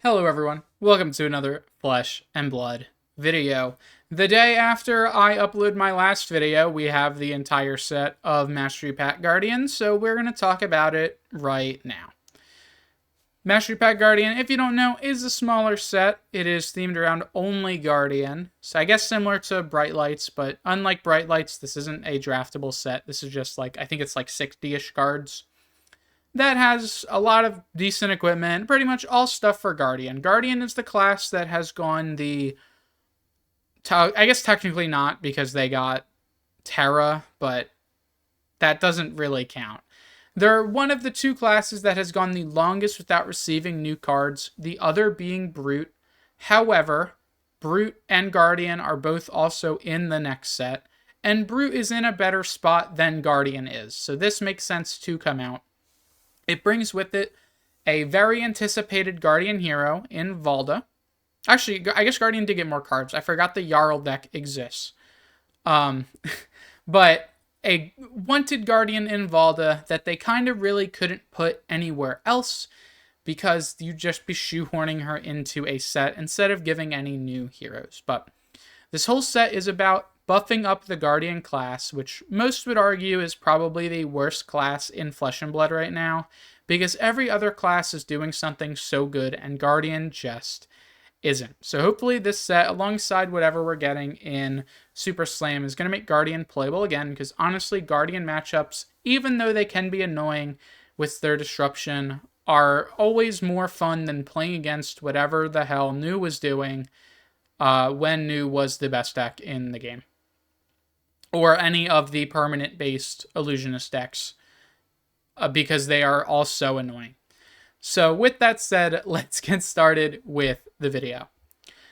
Hello everyone, welcome to another Flesh and Blood video. The day after I upload my last video, we have the entire set of Mastery Pack Guardians, so we're going to talk about it right now. Mastery Pack Guardian, if you don't know, is a smaller set. It is themed around only Guardian, so I guess similar to Bright Lights, but unlike Bright Lights, this isn't a draftable set. This is just like, I think it's like 60-ish cards. That has a lot of decent equipment, pretty much all stuff for Guardian. Guardian is the class that has gone the... I guess technically not, because they got Terra, but that doesn't really count. They're one of the two classes that has gone the longest without receiving new cards, the other being Brute. However, Brute and Guardian are both also in the next set, and Brute is in a better spot than Guardian is, so this makes sense to come out. It brings with it a very anticipated Guardian hero in Valda. Actually, I guess Guardian did get more cards. I forgot the Jarl deck exists. But a wanted Guardian in Valda that they kind of really couldn't put anywhere else because you'd just be shoehorning her into a set instead of giving any new heroes. But this whole set is about buffing up the Guardian class, which most would argue is probably the worst class in Flesh and Blood right now, because every other class is doing something so good, and Guardian just isn't. So hopefully this set, alongside whatever we're getting in Super Slam, is going to make Guardian playable again, because honestly, Guardian matchups, even though they can be annoying with their disruption, are always more fun than playing against whatever the hell New was doing when New was the best deck in the game, or any of the permanent-based Illusionist decks, because they are all so annoying. So with that said, let's get started with the video.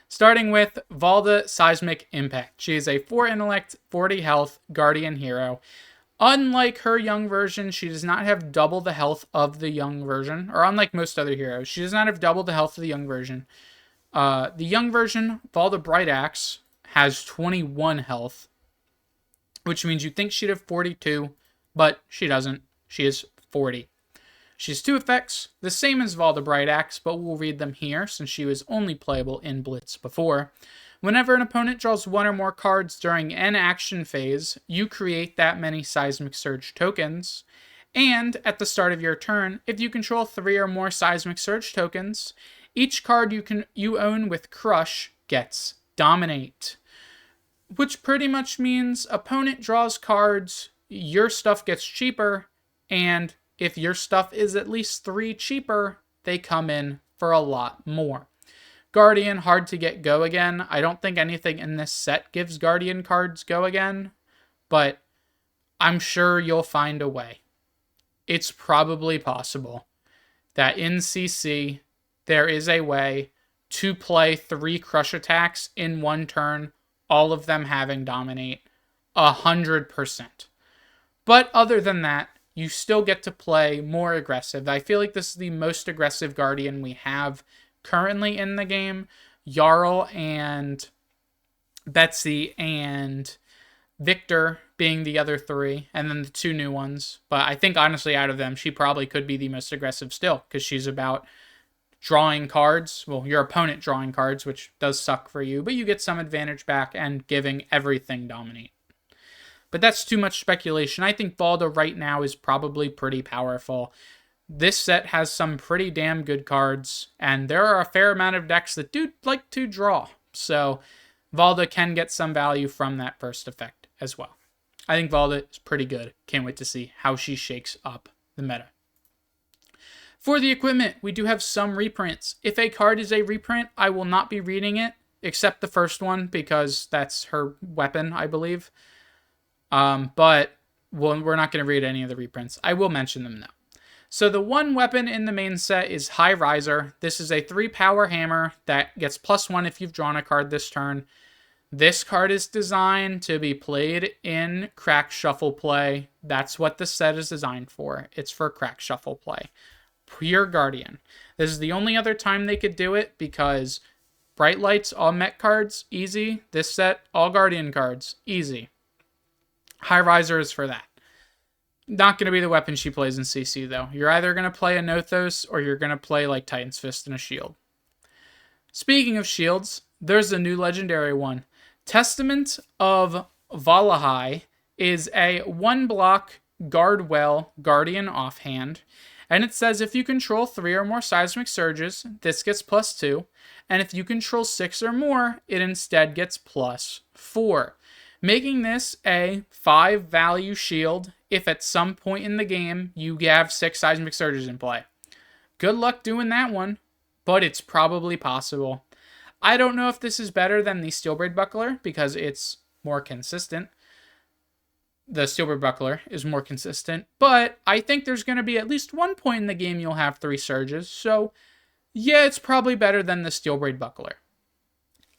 Starting with Valda Seismic Impact. She is a 4 intellect, 40 health Guardian hero. Unlike her young version, she does not have double the health of the young version, or unlike most other heroes, she does not have double the health of the young version. The young version, Valda Bright Axe, has 21 health, which means you'd think she'd have 42, but she doesn't. She is 40. She has 2 effects, the same as Valda Bright Axe, but we'll read them here since she was only playable in Blitz before. Whenever an opponent draws 1 or more cards during an action phase, you create that many Seismic Surge tokens. And at the start of your turn, if you control 3 or more Seismic Surge tokens, each card you own with Crush gets Dominate. Which pretty much means opponent draws cards, your stuff gets cheaper, and if your stuff is at least 3 cheaper, they come in for a lot more. Guardian, hard to get go again. I don't think anything in this set gives Guardian cards go again, but I'm sure you'll find a way. It's probably possible that in CC, there is a way to play 3 crush attacks in one turn, all of them having Dominate 100%. But other than that, you still get to play more aggressive. I feel like this is the most aggressive Guardian we have currently in the game. Jarl and Betsy and Victor being the other 3, and then the 2 new ones. But I think honestly out of them, she probably could be the most aggressive still, because she's about drawing cards. Well, your opponent drawing cards, which does suck for you, but you get some advantage back and giving everything Dominate. But that's too much speculation. I think Valda right now is probably pretty powerful. This set has some pretty damn good cards, and there are a fair amount of decks that do like to draw. So Valda can get some value from that first effect as well. I think Valda is pretty good. Can't wait to see how she shakes up the meta. For the equipment, we do have some reprints. If a card is a reprint, I will not be reading it, except the first one, because that's her weapon, I believe. But we're not going to read any of the reprints. I will mention them though. So the one weapon in the main set is High Riser. This is a 3 power hammer that gets +1 if you've drawn a card this turn. This card is designed to be played in Crack Shuffle play. That's what the set is designed for. It's for Crack Shuffle play. Pure Guardian. This is the only other time they could do it, because Bright Lights, all Mech cards, easy. This set, all Guardian cards, easy. High Riser is for that. Not going to be the weapon she plays in CC, though. You're either going to play a Nothos, or you're going to play like Titan's Fist and a Shield. Speaking of shields, there's a new legendary one. Testament of Valahai is a 1-block Guardwell Guardian offhand. And it says if you control 3 or more seismic surges, this gets +2. And if you control 6 or more, it instead gets +4. Making this a 5-value shield if at some point in the game you have 6 seismic surges in play. Good luck doing that one, but it's probably possible. I don't know if this is better than the Steelbraid Buckler because it's more consistent. The Steelbraid Buckler is more consistent, but I think there's going to be at least one point in the game you'll have 3 surges, so yeah, it's probably better than the Steelbraid Buckler.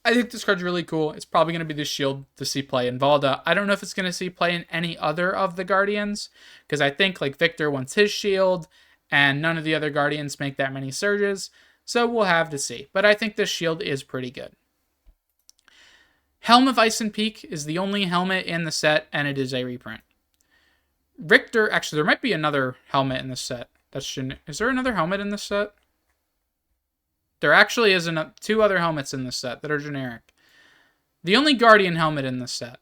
I think this card's really cool. It's probably going to be the shield to see play in Valda. I don't know if it's going to see play in any other of the Guardians, because I think like Victor wants his shield, and none of the other Guardians make that many surges, so we'll have to see. But I think this shield is pretty good. Helm of Ice and Peak is the only helmet in the set, and it is a reprint. Richter, actually, there might be another helmet in this set. Is there another helmet in this set? There actually is 2 other helmets in this set that are generic. The only Guardian helmet in this set.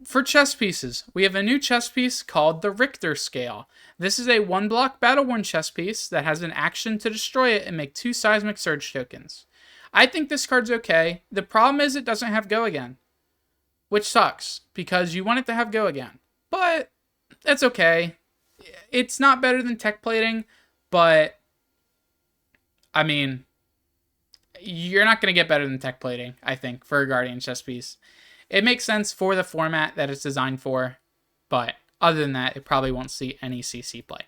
For chess pieces, we have a new chess piece called the Richter Scale. This is a 1-block battle-worn chess piece that has an action to destroy it and make 2 seismic surge tokens. I think this card's okay. The problem is it doesn't have Go Again, which sucks because you want it to have Go Again. But that's okay. It's not better than Tech Plating, but I mean, you're not going to get better than Tech Plating, I think, for a Guardian chess piece. It makes sense for the format that it's designed for, but other than that, it probably won't see any CC play.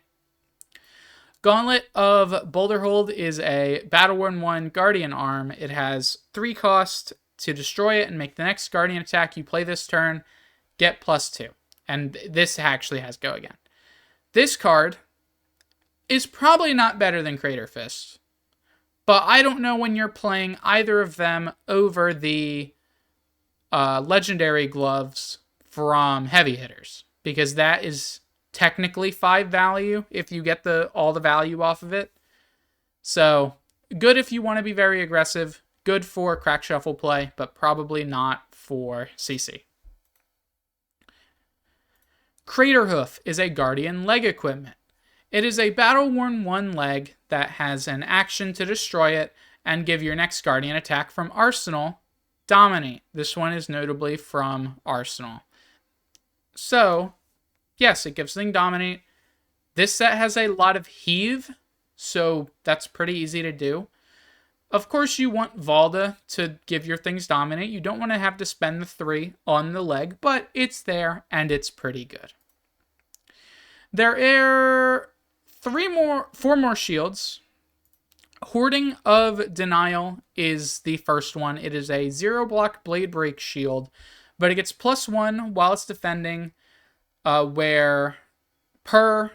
Gauntlet of Boulderhold is a Battle-Worn 1 Guardian arm. It has 3 cost to destroy it and make the next Guardian attack you play this turn get +2. And this actually has Go Again. This card is probably not better than Crater Fist, but I don't know when you're playing either of them over the legendary gloves from heavy hitters, because that is technically 5 value if you get all the value off of it. So good if you want to be very aggressive, good for crack shuffle play, but probably not for CC. Crater Hoof is a Guardian leg equipment. It is a battle-worn 1 leg that has an action to destroy it and give your next Guardian attack from Arsenal Dominate. This one is notably from Arsenal. So, yes, it gives thing Dominate. This set has a lot of heave, so that's pretty easy to do. Of course, you want Valda to give your things Dominate. You don't want to have to spend the 3 on the leg, but it's there, and it's pretty good. There are 4 more shields. Hoarding of Denial is the first one. It is a 0-block Blade Break shield, but it gets +1 while it's defending, where per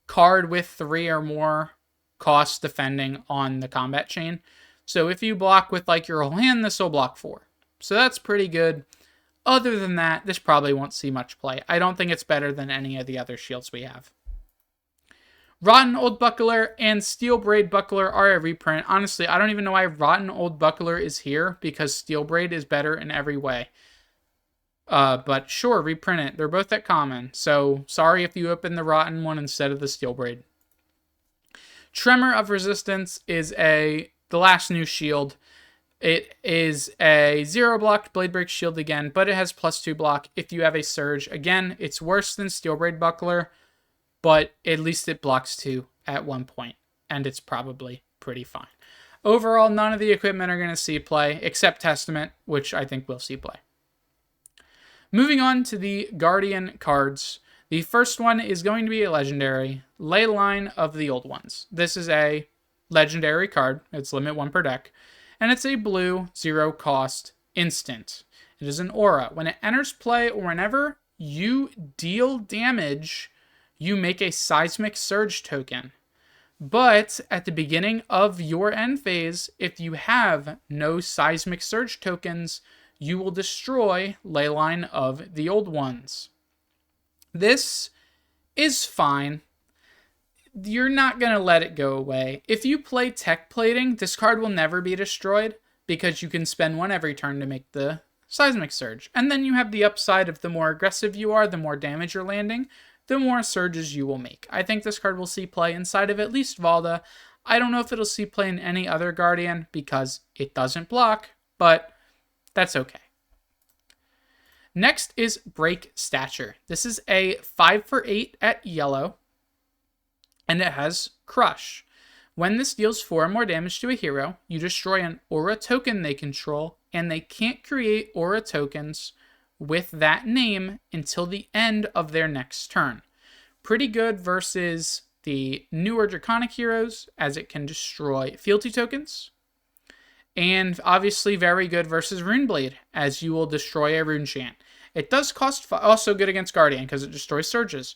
card with 3 or more costs defending on the combat chain. So if you block with like your whole hand, this will block 4. So that's pretty good. Other than that, this probably won't see much play. I don't think it's better than any of the other shields we have. Rotten Old Buckler and Steelbraid Buckler are a reprint. Honestly, I don't even know why Rotten Old Buckler is here, because Steelbraid is better in every way. But sure, reprint it. They're both at common, so sorry if you open the Rotten one instead of the Steelbraid. Tremor of Resistance is the last new shield. It is a 0-blocked Blade Break shield again, but it has +2 block if you have a Surge. Again, it's worse than Steelbraid Buckler, but at least it blocks 2 at one point, and it's probably pretty fine. Overall, none of the equipment are going to see play, except Testament, which I think will see play. Moving on to the Guardian cards. The first one is going to be a legendary, Ley Line of the Old Ones. This is a legendary card. It's limit 1 per deck, and it's a blue 0-cost instant. It is an aura. When it enters play or whenever you deal damage, you make a Seismic Surge token. But at the beginning of your end phase, if you have no Seismic Surge tokens, you will destroy Ley Line of the Old Ones. This is fine. you're not going to let it go away. If you play Tech Plating, this card will never be destroyed because you can spend one every turn to make the Seismic Surge. And then you have the upside of the more aggressive you are, the more damage you're landing, the more surges you will make. I think this card will see play inside of at least Valda. I don't know if it'll see play in any other Guardian because it doesn't block, but that's okay. Next is Break Stature. This is a 5/8 at yellow, and it has Crush. When this deals 4 or more damage to a hero, you destroy an aura token they control, and they can't create aura tokens with that name until the end of their next turn. Pretty good versus the newer Draconic heroes, as it can destroy fealty tokens. And obviously very good versus Runeblade, as you will destroy a rune chant. It does cost also good against Guardian, because it destroys surges.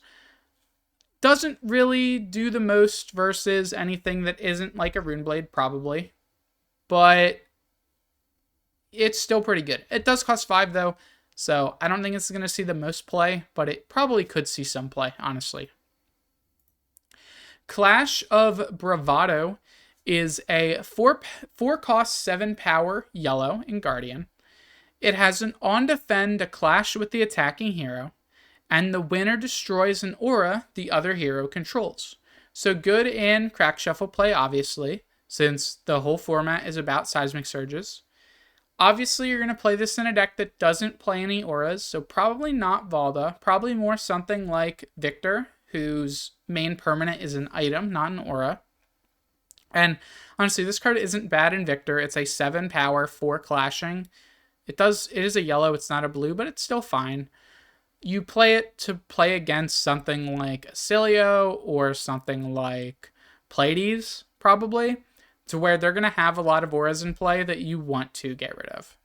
Doesn't really do the most versus anything that isn't like a Runeblade, probably. But it's still pretty good. It does cost 5, though, so I don't think it's going to see the most play, but it probably could see some play, honestly. Clash of Bravado is a 4 cost 7 power yellow in Guardian. It has an on defend to clash with the attacking hero, and the winner destroys an aura the other hero controls. So good in Crack Shuffle play, obviously, since the whole format is about Seismic Surges. Obviously, you're going to play this in a deck that doesn't play any auras, so probably not Valda. Probably more something like Victor, whose main permanent is an item, not an aura. And honestly, this card isn't bad in Victor. It's a 7 power, 4 clashing. It is a yellow, it's not a blue, but it's still fine. You play it to play against something like Acilio or something like Pleiades, probably, to where they're going to have a lot of auras in play that you want to get rid of.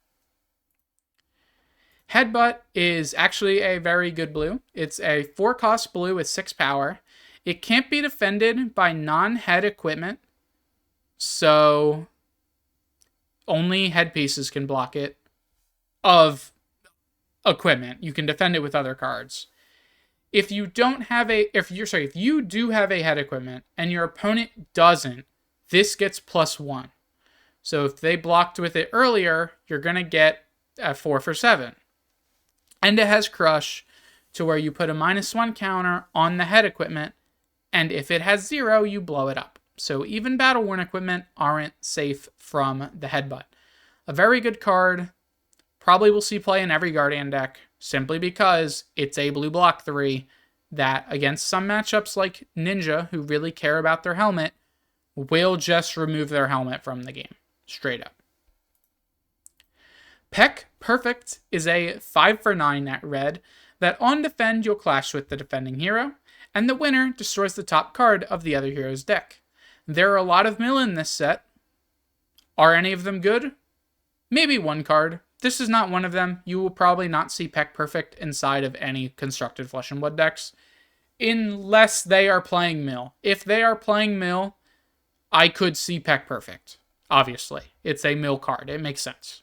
Headbutt is actually a very good blue. It's a 4 cost blue with 6 power. It can't be defended by non-head equipment, so only headpieces can block it of equipment. You can defend it with other cards. If you do have a head equipment and your opponent doesn't, this gets +1. So if they blocked with it earlier, you're going to get a 4 for 7. And it has Crush, to where you put a -1 counter on the head equipment, and if it has 0, you blow it up. So even battle-worn equipment aren't safe from the Headbutt. A very good card. Probably will see play in every Guardian deck, simply because it's a blue block 3 that, against some matchups like Ninja, who really care about their helmet, will just remove their helmet from the game. Straight up. Peck Perfect is a 5 for 9 at red that on defend you'll clash with the defending hero, and the winner destroys the top card of the other hero's deck. There are a lot of mill in this set. Are any of them good? Maybe one card. This is not one of them. You will probably not see Peck Perfect inside of any constructed Flesh and Blood decks, unless they are playing mill. If they are playing mill, I could see Peck Perfect. Obviously, it's a mill card. It makes sense.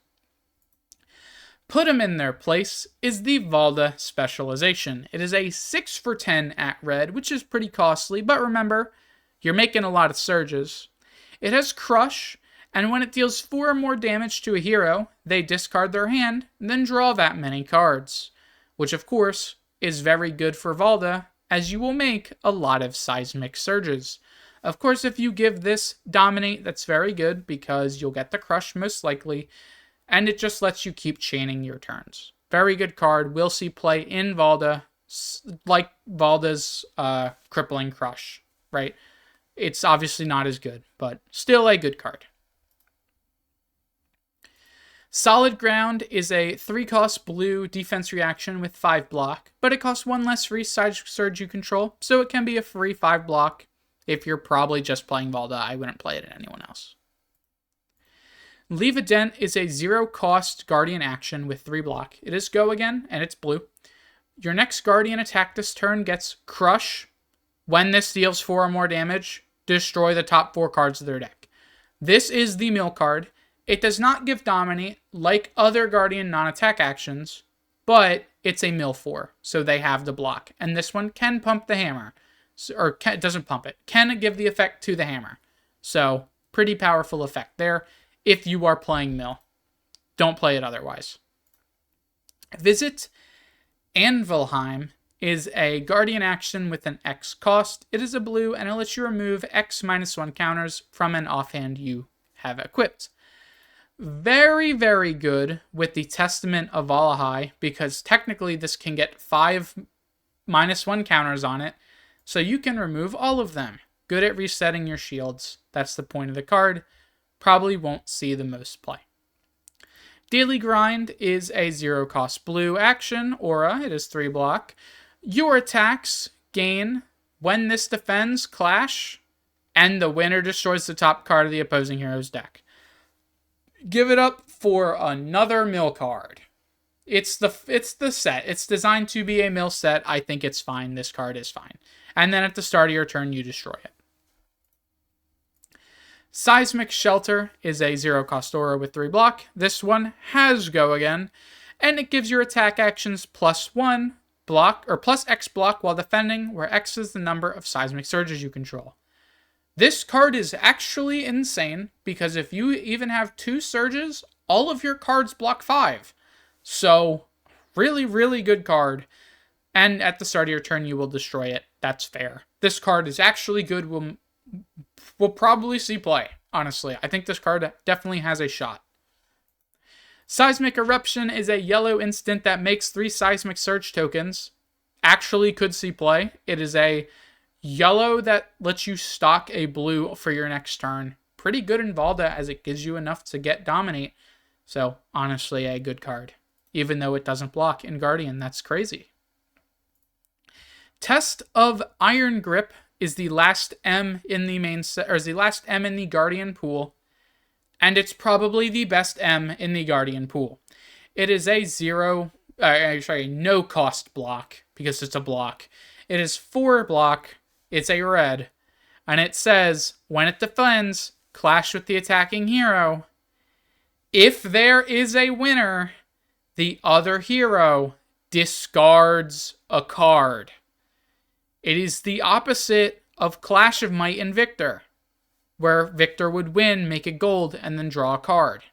Put them in their place is the Valda Specialization. It is a 6 for 10 at red, which is pretty costly, but remember, you're making a lot of surges. It has Crush, and when it deals 4 or more damage to a hero, they discard their hand, and then draw that many cards, which of course is very good for Valda, as you will make a lot of Seismic Surges. Of course, if you give this Dominate, that's very good, because you'll get the Crush most likely, and it just lets you keep chaining your turns. Very good card, will see play in Valda, like Valda's Crippling Crush, right? It's obviously not as good, but still a good card. Solid Ground is a 3 cost blue defense reaction with 5 block, but it costs 1 less free Seismic Surge you control, so it can be a free 5 block. If you're probably just playing Valda, I wouldn't play it in anyone else. Leave a Dent is a 0 cost Guardian action with 3 block. It is go again, and it's blue. Your next Guardian attack this turn gets Crush. When this deals 4 or more damage, destroy the top 4 cards of their deck. This is the mill card. It does not give Dominate like other Guardian non-attack actions, but it's a mill 4, so they have the block. And this one can pump the hammer. or it doesn't pump it, can give the effect to the hammer. So pretty powerful effect there if you are playing mill. Don't play it otherwise. Visit Anvilheim is a guardian action with an X cost. It is a blue and it lets you remove X -1 counters from an offhand you have equipped. Very, very good with the Testament of Valahai, because technically this can get 5 -1 counters on it, so you can remove all of them. Good at resetting your shields. That's the point of the card. Probably won't see the most play. Daily Grind is a 0-cost blue action aura. It is 3 block. Your attacks gain when this defends clash, and the winner destroys the top card of the opposing hero's deck. Give it up for another mill card. It's the set. It's designed to be a mill set. I think it's fine. This card is fine. And then at the start of your turn, you destroy it. Seismic Shelter is a 0-cost aura with 3 block. This one has Go Again, and it gives your attack actions +1 block or +X block while defending, where X is the number of seismic surges you control. This card is actually insane, because if you even have 2 surges, all of your cards block 5. So, really, really good card. And at the start of your turn, you will destroy it. That's fair. This card is actually good. We'll probably see play, honestly. I think this card definitely has a shot. Seismic Eruption is a yellow instant that makes 3 Seismic Surge tokens. Actually could see play. It is a yellow that lets you stock a blue for your next turn. Pretty good in Valda, as it gives you enough to get Dominate. So, honestly, a good card. Even though it doesn't block in Guardian. That's crazy. Test of Iron Grip is the last M in the main set, or is the last M in the Guardian pool. And it's probably the best M in the Guardian pool. It is a no cost block, because it's a block. It is 4 block. It's a red, and it says, when it defends, clash with the attacking hero. If there is a winner, the other hero discards a card. It is the opposite of Clash of Might and Victor, where Victor would win, make a gold, and then draw a card.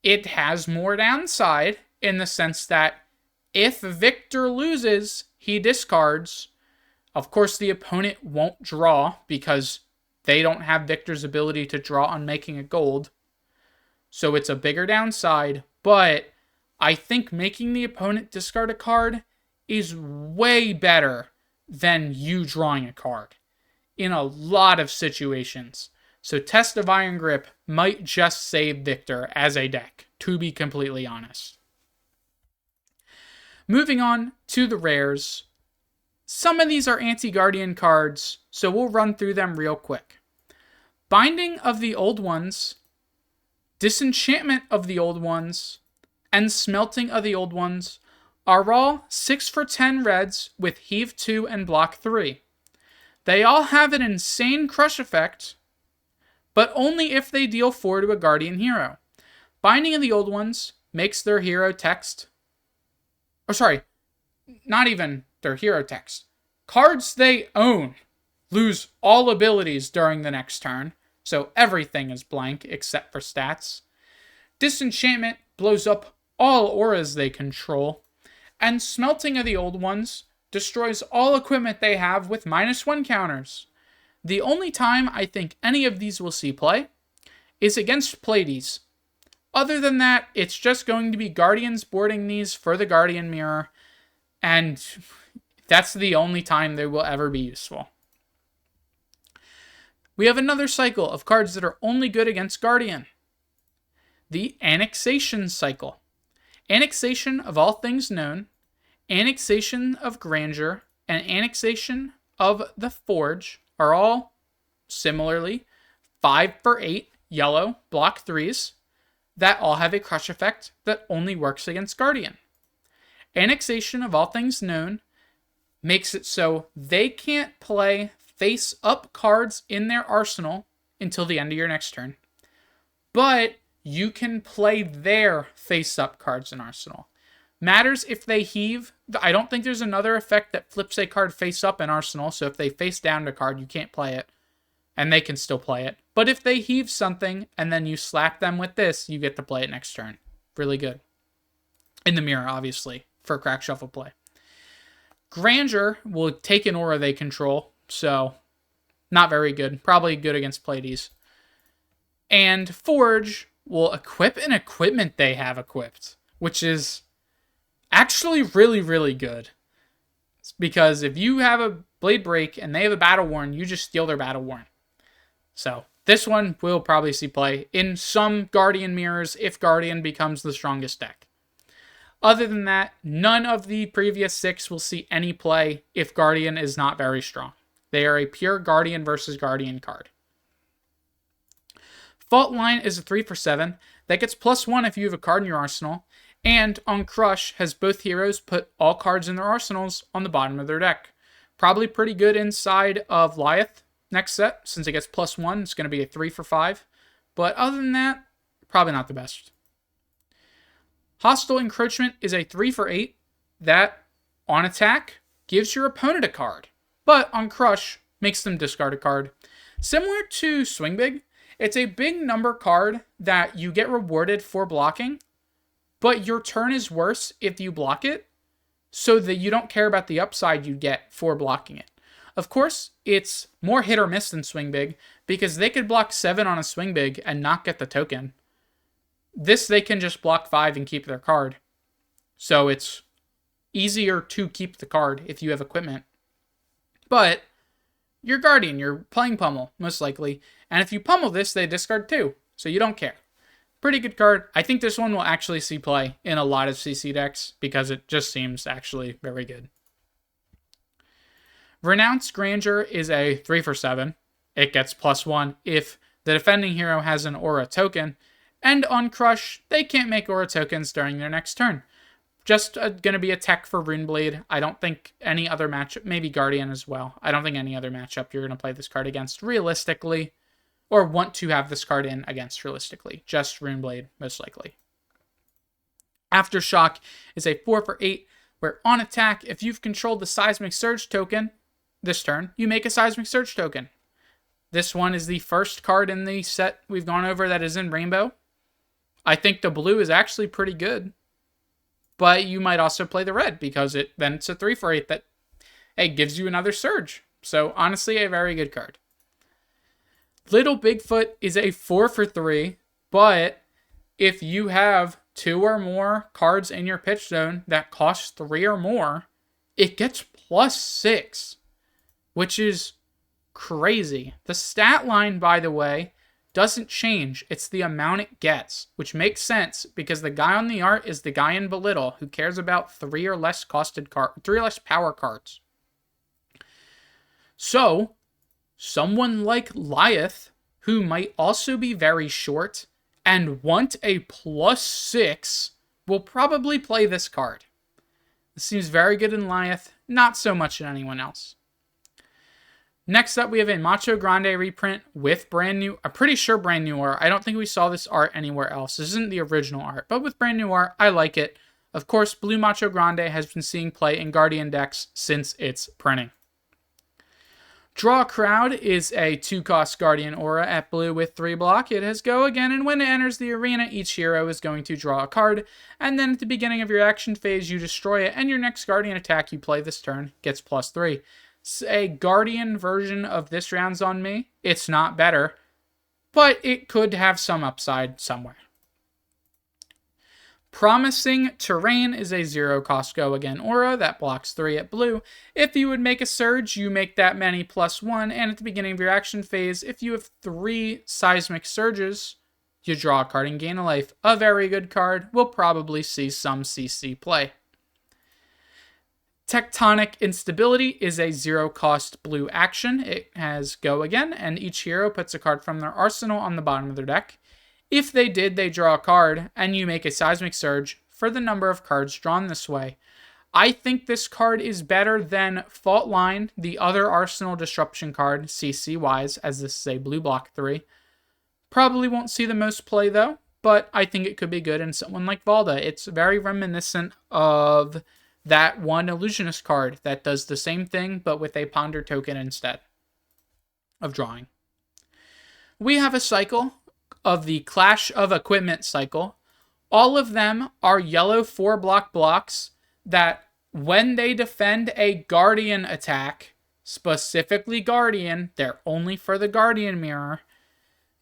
It has more downside in the sense that if Victor loses, he discards. Of course, the opponent won't draw because they don't have Victor's ability to draw on making a gold. So it's a bigger downside, but I think making the opponent discard a card is way better than you drawing a card in a lot of situations. So Test of Iron Grip might just save Victor as a deck, to be completely honest. Moving on to the rares. Some of these are anti-Guardian cards, so we'll run through them real quick. Binding of the Old Ones, Disenchantment of the Old Ones, and Smelting of the Old Ones are all 6 for 10 reds with Heave 2 and Block 3. They all have an insane crush effect, but only if they deal 4 to a Guardian hero. Binding of the Old Ones makes their hero text. Not even their hero text. Cards they own lose all abilities during the next turn, so everything is blank except for stats. Disenchantment blows up all auras they control, and Smelting of the Old Ones destroys all equipment they have with -1 counters. The only time I think any of these will see play is against Pleiades. Other than that, it's just going to be Guardians boarding these for the Guardian Mirror, and that's the only time they will ever be useful. We have another cycle of cards that are only good against Guardian. The Annexation cycle. Annexation of All Things Known, Annexation of Grandeur, and Annexation of the Forge are all similarly 5 for 8 yellow block 3s that all have a crush effect that only works against Guardian. Annexation of All Things Known makes it so they can't play face-up cards in their arsenal until the end of your next turn. But you can play their face-up cards in arsenal. Matters if they heave. I don't think there's another effect that flips a card face up in Arsenal, so if they face down a card, you can't play it, and they can still play it. But if they heave something, and then you slap them with this, you get to play it next turn. Really good. In the mirror, obviously, for crack shuffle play. Grandeur will take an aura they control, so not very good. Probably good against Pleiades. And Forge will equip an equipment they have equipped, which is actually really, really good. It's because if you have a Blade Break and they have a Battle Worn, you just steal their Battle Worn. So this one will probably see play in some Guardian mirrors if Guardian becomes the strongest deck. Other than that, none of the previous 6 will see any play if Guardian is not very strong. They are a pure Guardian versus Guardian card. Fault Line is a 3 for 7 that gets +1 if you have a card in your arsenal, and on Crush has both heroes put all cards in their arsenals on the bottom of their deck. Probably pretty good inside of Lyeth next set, since it gets +1. It's going to be a 3 for 5. But other than that, probably not the best. Hostile Encroachment is a 3 for 8 that, on attack, gives your opponent a card, but on Crush, makes them discard a card. Similar to Swing Big, it's a big number card that you get rewarded for blocking, but your turn is worse if you block it, so that you don't care about the upside you get for blocking it. Of course, it's more hit or miss than Swing Big, because they could block 7 on a Swing Big and not get the token. This, they can just block 5 and keep their card. So it's easier to keep the card if you have equipment. But you're Guardian, you're playing Pummel, most likely. And if you pummel this, they discard 2. So you don't care. Pretty good card. I think this one will actually see play in a lot of CC decks because it just seems actually very good. Renounce Grandeur is a 3 for 7. It gets +1 if the defending hero has an aura token. And on Crush, they can't make aura tokens during their next turn. Just going to be a tech for Runeblade. I don't think any other matchup, maybe Guardian as well. I don't think any other matchup you're going to play this card against realistically, or want to have this card in against realistically. Just Runeblade, most likely. Aftershock is a 4 for 8, where on attack, if you've controlled the Seismic Surge token this turn, you make a Seismic Surge token. This one is the first card in the set we've gone over that is in Rainbow. I think the blue is actually pretty good. But you might also play the red because then it's a 3 for 8 that, hey, gives you another Surge. So honestly, a very good card. Little Bigfoot is a 4 for 3, but if you have 2 or more cards in your pitch zone that cost 3 or more, it gets +6, which is crazy. The stat line, by the way, doesn't change. It's the amount it gets, which makes sense because the guy on the art is the guy in Belittle who cares about 3 or less power cards. So, someone like Lyeth, who might also be very short and want a +6, will probably play this card. This seems very good in Lyeth, not so much in anyone else. Next up, we have a Macho Grande reprint with I'm pretty sure brand new art. I don't think we saw this art anywhere else. This isn't the original art, but with brand new art, I like it. Of course, Blue Macho Grande has been seeing play in Guardian decks since its printing. Draw a Crowd is a 2-cost Guardian aura at blue with 3 block. It has Go Again, and when it enters the arena, each hero is going to draw a card, and then at the beginning of your action phase, you destroy it, and your next Guardian attack you play this turn gets +3. A Guardian version of this round's on me. It's not better, but it could have some upside somewhere. Promising Terrain is a 0-cost Go Again aura that blocks 3 at blue. If you would make a Surge, you make that many +1, and at the beginning of your action phase, if you have 3 Seismic Surges, you draw a card and gain a life. A very good card. Will probably see some CC play. Tectonic Instability is a 0-cost blue action. It has Go Again, and each hero puts a card from their arsenal on the bottom of their deck. If they did, they draw a card, and you make a Seismic Surge for the number of cards drawn this way. I think this card is better than Fault Line, the other Arsenal Disruption card, CC-wise, as this is a blue block 3. Probably won't see the most play, though, but I think it could be good in someone like Valda. It's very reminiscent of that one illusionist card that does the same thing, but with a ponder token instead of drawing. We have a cycle of the Clash of Equipment cycle. All of them are yellow 4-block blocks that when they defend a Guardian attack, specifically Guardian, they're only for the Guardian mirror,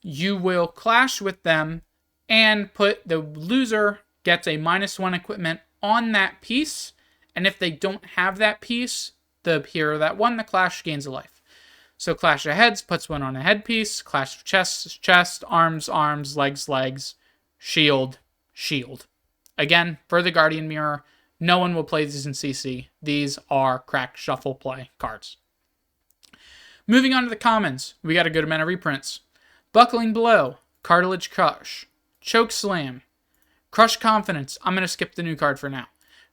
you will clash with them and put the loser gets a -1 equipment on that piece, and if they don't have that piece, the hero that won the clash gains a life. So Clash of Heads puts one on a headpiece, Clash of Chests, chest, arms, arms, legs, legs, shield, shield. Again, for the Guardian mirror, no one will play these in CC. These are crack shuffle play cards. Moving on to the commons, we got a good amount of reprints. Buckling Blow, Cartilage Crush, Choke Slam, Crush Confidence. I'm going to skip the new card for now.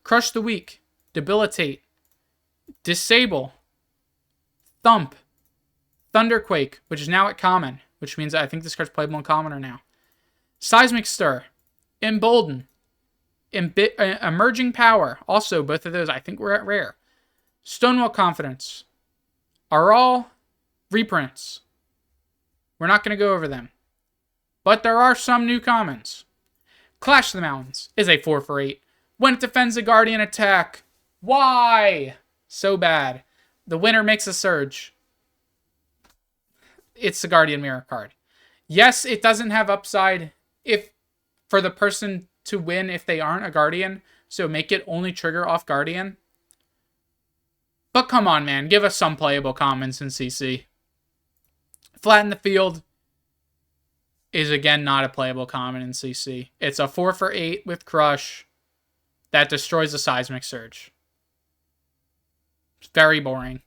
Crush the Weak, Debilitate, Disable, Thump, Thunderquake, which is now at common, which means I think this card's playable in commoner now. Seismic Stir, Embolden, Emerging Power. Also, both of those I think we're at rare. Stonewall Confidence are all reprints. We're not going to go over them. But there are some new commons. Clash of the Mountains is a 4/8. When it defends a Guardian attack. Why? So bad. The winner makes a surge. It's the Guardian Mirror card. Yes, it doesn't have upside if for the person to win if they aren't a Guardian. So make it only trigger off Guardian. But come on, man. Give us some playable commons in CC. Flatten the Field is, again, not a playable common in CC. It's a 4/8 with Crush that destroys a Seismic Surge. It's very boring.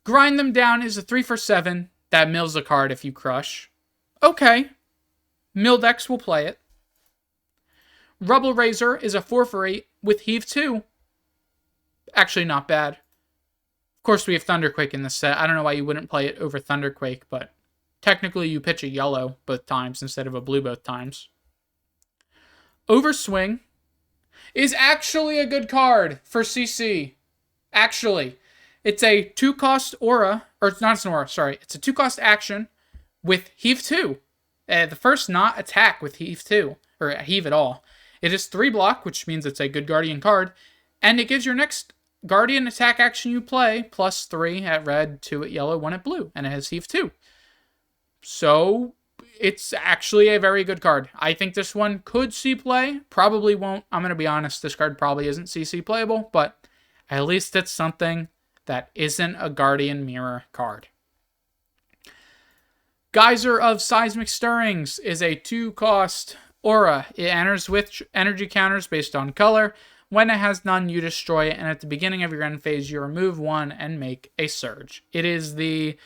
Grind Them Down is a 3/7 that mills a card if you Crush. Okay. Mill decks will play it. Rubble Razor is a 4/8 with Heave 2. Actually, not bad. Of course, we have Thunderquake in this set. I don't know why you wouldn't play it over Thunderquake, but technically you pitch a yellow both times instead of a blue both times. Overswing is actually a good card for CC. Actually, it's a 2-cost aura, or it's not an aura, sorry. It's a 2-cost action with Heave 2. The first not attack with Heave 2, or Heave at all. It is 3-block, which means it's a good Guardian card, and it gives your next Guardian attack action you play +3 at red, 2 at yellow, 1 at blue, and it has Heave 2. So, it's actually a very good card. I think this one could see play. Probably won't. I'm going to be honest, this card probably isn't CC playable, but at least it's something that isn't a Guardian Mirror card. Geyser of Seismic Stirrings is a 2-cost aura. It enters with energy counters based on color. When it has none, you destroy it, and at the beginning of your end phase, you remove 1 and make a surge. It is the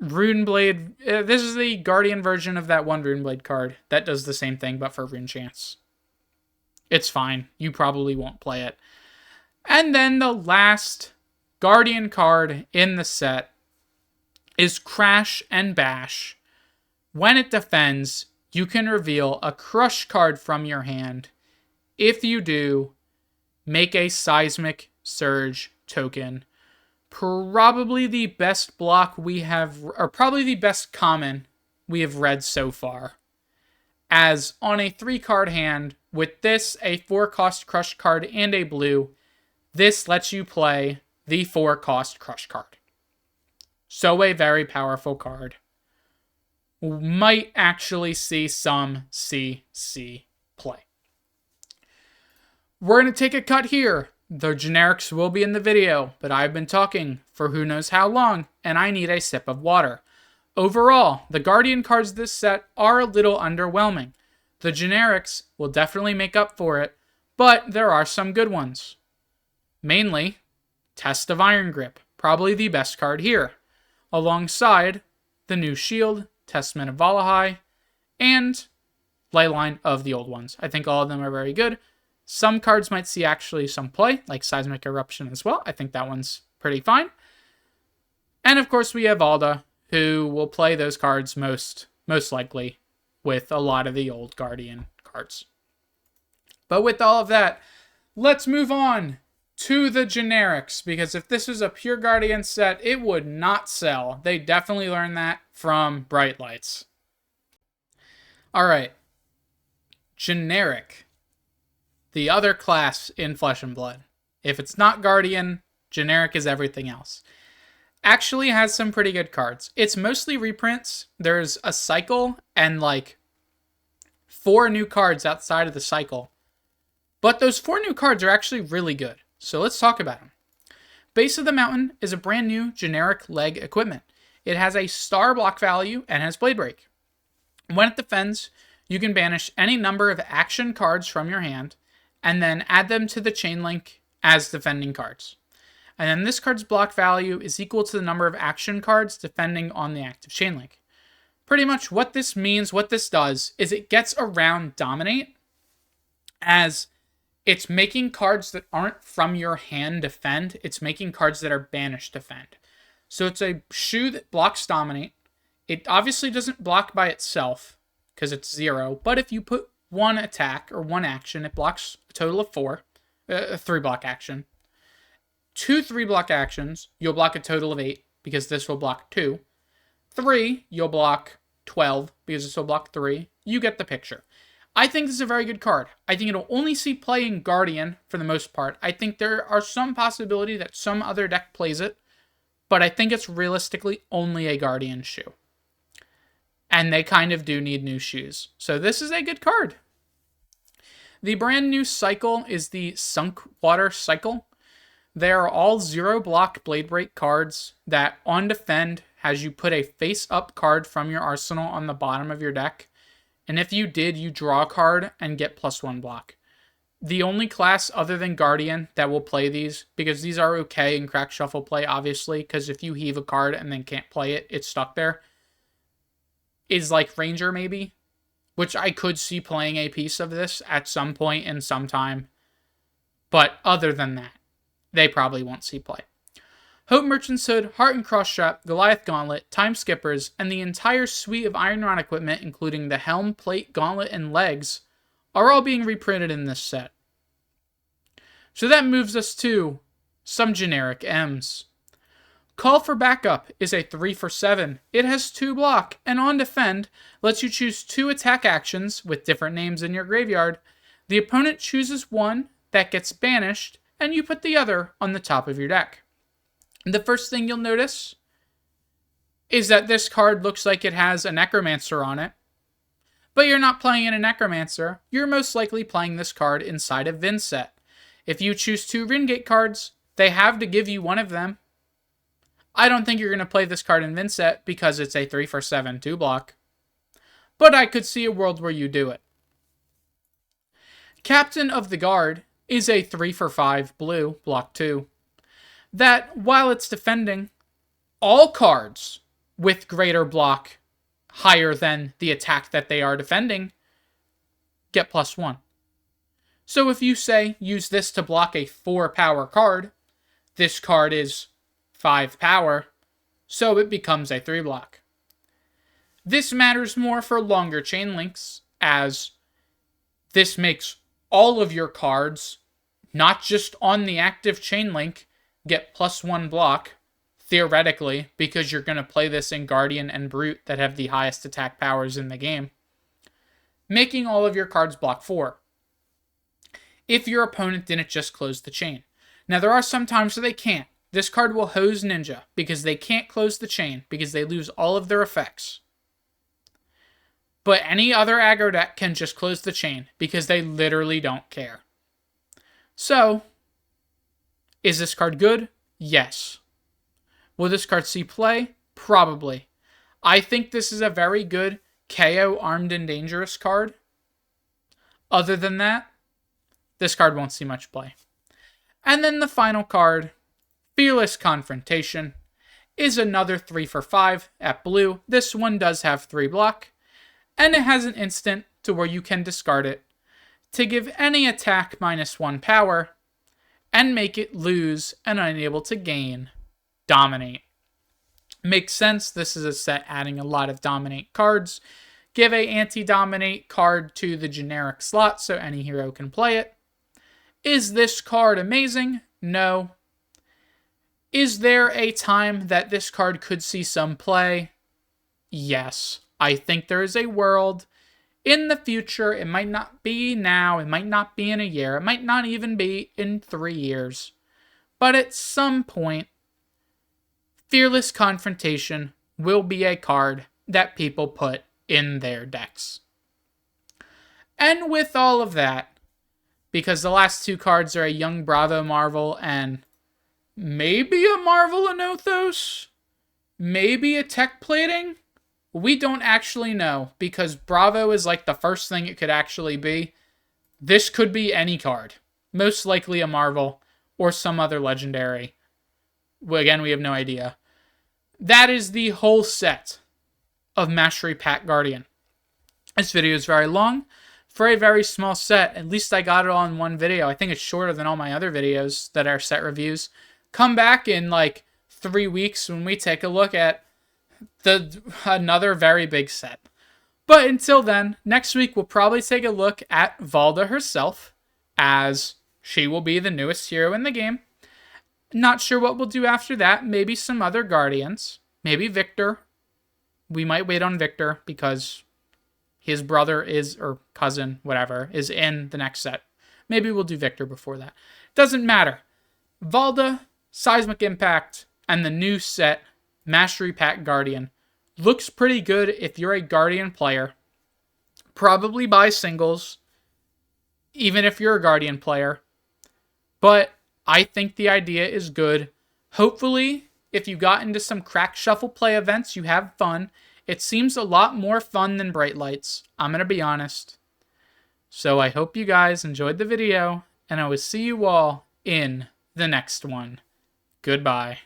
Runeblade. This is the Guardian version of that one Runeblade card that does the same thing, but for Rune Chance. It's fine. You probably won't play it. And then the last Guardian card in the set is Crash and Bash. When it defends, you can reveal a Crush card from your hand. If you do, make a Seismic Surge token. Probably the best block we have, or probably the best common we have read so far. As on a 3-card hand, with this, a 4-cost Crush card and a blue, this lets you play the 4-cost Crush card. So a very powerful card. Might actually see some CC play. We're going to take a cut here. The generics will be in the video, but I've been talking for who knows how long, and I need a sip of water. Overall, the Guardian cards this set are a little underwhelming. The generics will definitely make up for it, but there are some good ones. Mainly, Test of Iron Grip, probably the best card here, alongside the new Shield, Testament of Valahai, and Leyline of the old ones. I think all of them are very good. Some cards might see actually some play, like Seismic Eruption as well. I think that one's pretty fine. And of course we have Valda, who will play those cards most likely with a lot of the old Guardian cards. But with all of that, let's move on to the generics, because if this was a pure Guardian set, it would not sell. They definitely learned that from Bright Lights. Alright. Generic. The other class in Flesh and Blood. If it's not Guardian, generic is everything else. Actually has some pretty good cards. It's mostly reprints. There's a cycle and like 4 new cards outside of the cycle. But those 4 new cards are actually really good. So let's talk about them. Base of the Mountain is a brand new generic leg equipment. It has a star block value and has Blade Break. When it defends, you can banish any number of action cards from your hand and then add them to the chain link as defending cards. And then this card's block value is equal to the number of action cards depending on the active chain link. Pretty much what this means, what this does, is it gets around Dominate, as it's making cards that aren't from your hand defend. It's making cards that are banished defend. So it's a shoe that blocks Dominate. It obviously doesn't block by itself because it's 0. But if you put 1 attack or 1 action, it blocks a total of 4. A 3 block action. 2 3 block actions, you'll block a total of 8 because this will block 2. 3, you'll block 12 because this will block 3. You get the picture. I think this is a very good card. I think it'll only see play in Guardian for the most part. I think there are some possibility that some other deck plays it, but I think it's realistically only a Guardian shoe. And they kind of do need new shoes. So this is a good card. The brand new cycle is the Sunk Water Cycle. They are all 0 block Blade Break cards that on defend has you put a face up card from your arsenal on the bottom of your deck. And if you did, you draw a card and get +1 block. The only class other than Guardian that will play these, because these are okay in Crack Shuffle play, obviously, because if you heave a card and then can't play it, it's stuck there, is like Ranger maybe, which I could see playing a piece of this at some point in some time. But other than that, they probably won't see play. Hope Merchant's Hood, Heart and Cross Strap, Goliath Gauntlet, Time Skippers, and the entire suite of Iron Rod equipment, including the helm, plate, gauntlet, and legs, are all being reprinted in this set. So that moves us to some generic M's. Call for Backup is a 3 for 7. It has 2 block, and on defend, lets you choose 2 attack actions with different names in your graveyard. The opponent chooses one that gets banished, and you put the other on the top of your deck. The first thing you'll notice is that this card looks like it has a Necromancer on it. But you're not playing in a Necromancer. You're most likely playing this card inside a Vin set. If you choose 2 Ringate cards, they have to give you one of them. I don't think you're going to play this card in Vin set because it's a 3 for 7 2 block. But I could see a world where you do it. Captain of the Guard is a 3 for 5 blue, block 2. That, while it's defending, all cards with greater block higher than the attack that they are defending get +1. So if you say, use this to block a 4 power card, this card is 5 power, so it becomes a 3 block. This matters more for longer chain links, as this makes all of your cards, not just on the active chain link, get +1 block, theoretically, because you're going to play this in Guardian and Brute that have the highest attack powers in the game, making all of your cards block 4. If your opponent didn't just close the chain. Now, there are some times where they can't. This card will hose Ninja because they can't close the chain because they lose all of their effects. But any other aggro deck can just close the chain because they literally don't care. So, is this card good? Yes. Will this card see play? Probably. I think this is a very good KO Armed and Dangerous card. Other than that, this card won't see much play. And then the final card, Fearless Confrontation, is another 3 for 5 at blue. This one does have 3 block, and it has an instant to where you can discard it to give any attack -1 power, and make it lose and unable to gain Dominate. Makes sense, this is a set adding a lot of Dominate cards, give a anti-dominate card to the generic slot so any hero can play it. Is this card amazing? No. Is there a time that this card could see some play? Yes. I think there is a world in the future. It might not be now. It might not be in a year. It might not even be in 3 years. But at some point, Fearless Confrontation will be a card that people put in their decks. And with all of that, because the last 2 cards are a Young Bravo Marvel and maybe a Marvel Anothos, maybe a Tech Plating, we don't actually know, because Bravo is like the first thing it could actually be. This could be any card. Most likely a Marvel or some other legendary. Well, again, we have no idea. That is the whole set of Mastery Pack Guardian. This video is very long. For a very small set, at least I got it all in one video. I think it's shorter than all my other videos that are set reviews. Come back in like 3 weeks when we take a look at another very big set. But until then, next week we'll probably take a look at Valda herself, as she will be the newest hero in the game. Not sure what we'll do after that. Maybe some other Guardians. Maybe Victor. We might wait on Victor because his brother is, or cousin, whatever, is in the next set. Maybe we'll do Victor before that. Doesn't matter. Valda, Seismic Impact, and the new set, Mastery Pack Guardian, looks pretty good if you're a Guardian player. Probably buy singles, even if you're a Guardian player. But I think the idea is good. Hopefully, if you got into some crack shuffle play events, you have fun. It seems a lot more fun than Bright Lights. I'm going to be honest. So I hope you guys enjoyed the video, and I will see you all in the next one. Goodbye.